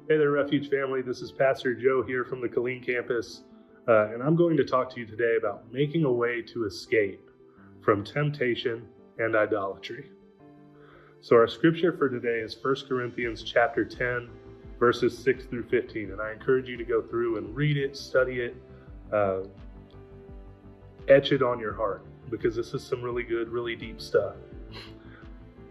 Hey there, Refuge family. This is Pastor Joe here from the Killeen campus, and I'm going to talk to you today about making a way to escape from temptation and idolatry. So our scripture for today is 1 Corinthians chapter 10, verses 6 through 15, and I encourage you to go through and read it, study it, etch it on your heart, because this is some really good, really deep stuff.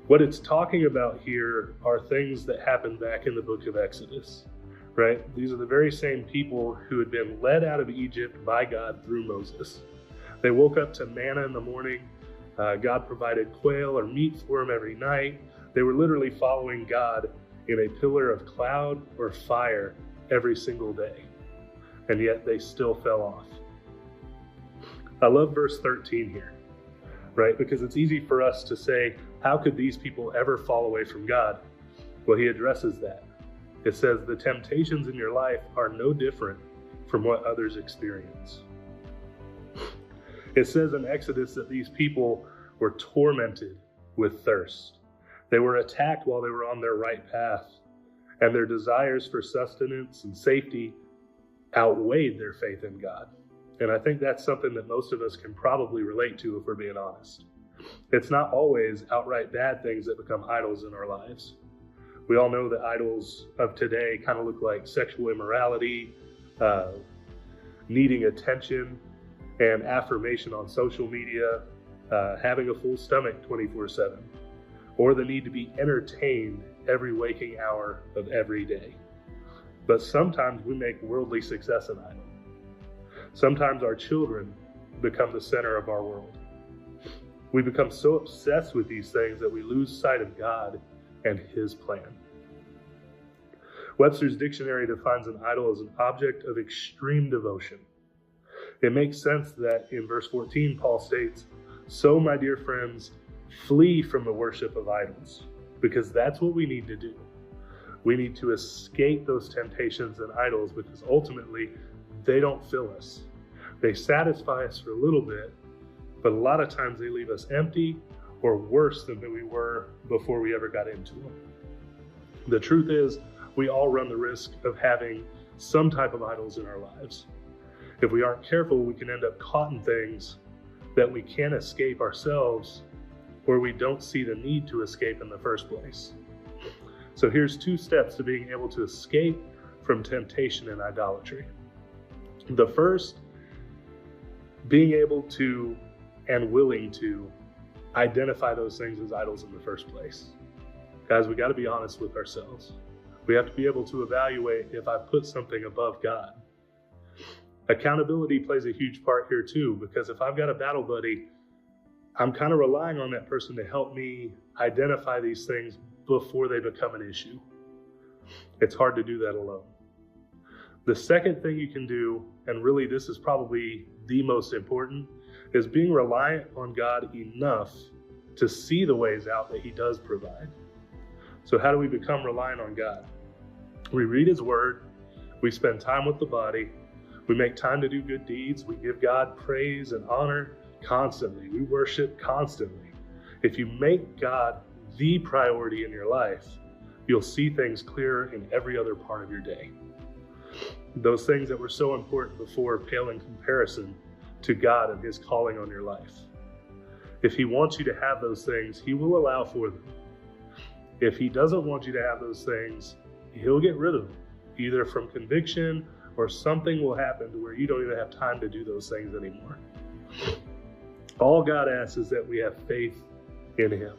What it's talking about here are things that happened back in the book of Exodus, right? These are the very same people who had been led out of Egypt by God through Moses. They woke up to manna in the morning. God provided quail or meat for them every night. They were literally following God in a pillar of cloud or fire every single day, and yet they still fell off. I love verse 13 here, right? Because it's easy for us to say, how could these people ever fall away from God? Well, he addresses that. It says, the temptations in your life are no different from what others experience. It says in Exodus that these people were tormented with thirst. They were attacked while they were on their right path, and their desires for sustenance and safety outweighed their faith in God. And I think that's something that most of us can probably relate to if we're being honest. It's not always outright bad things that become idols in our lives. We all know that idols of today kind of look like sexual immorality, needing attention and affirmation on social media, having a full stomach 24/7, or the need to be entertained every waking hour of every day. But sometimes we make worldly success an idol. Sometimes our children become the center of our world. We become so obsessed with these things that we lose sight of God and His plan. Webster's dictionary defines an idol as an object of extreme devotion. It makes sense that in verse 14, Paul states, "So, my dear friends, flee from the worship of idols," because that's what we need to do. We need to escape those temptations and idols because ultimately they don't fill us. They satisfy us for a little bit, but a lot of times they leave us empty or worse than we were before we ever got into them. The truth is, we all run the risk of having some type of idols in our lives. If we aren't careful, we can end up caught in things that we can't escape ourselves, or we don't see the need to escape in the first place. So here's 2 steps to being able to escape from temptation and idolatry. The first, being able to and willing to identify those things as idols in the first place. Guys, we got to be honest with ourselves. We have to be able to evaluate if I put something above God. Accountability plays a huge part here too, because if I've got a battle buddy, I'm kind of relying on that person to help me identify these things before they become an issue. It's hard to do that alone. The second thing you can do, and really this is probably the most important, is being reliant on God enough to see the ways out that He does provide. So how do we become reliant on God? We read His Word, we spend time with the body, we make time to do good deeds, we give God praise and honor constantly, we worship constantly. If you make God the priority in your life, you'll see things clearer in every other part of your day. Those things that were so important before pale in comparison to God and His calling on your life. If He wants you to have those things, He will allow for them. If He doesn't want you to have those things, He'll get rid of them, either from conviction or something will happen to where you don't even have time to do those things anymore. All God asks is that we have faith in Him.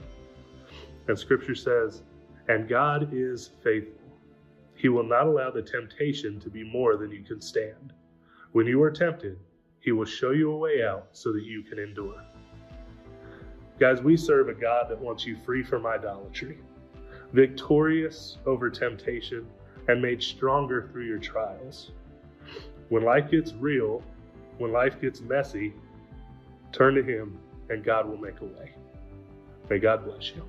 And Scripture says, and God is faithful. He will not allow the temptation to be more than you can stand. When you are tempted, He will show you a way out so that you can endure. Guys, we serve a God that wants you free from idolatry, victorious over temptation, and made stronger through your trials. When life gets real, when life gets messy, turn to Him and God will make a way. May God bless you.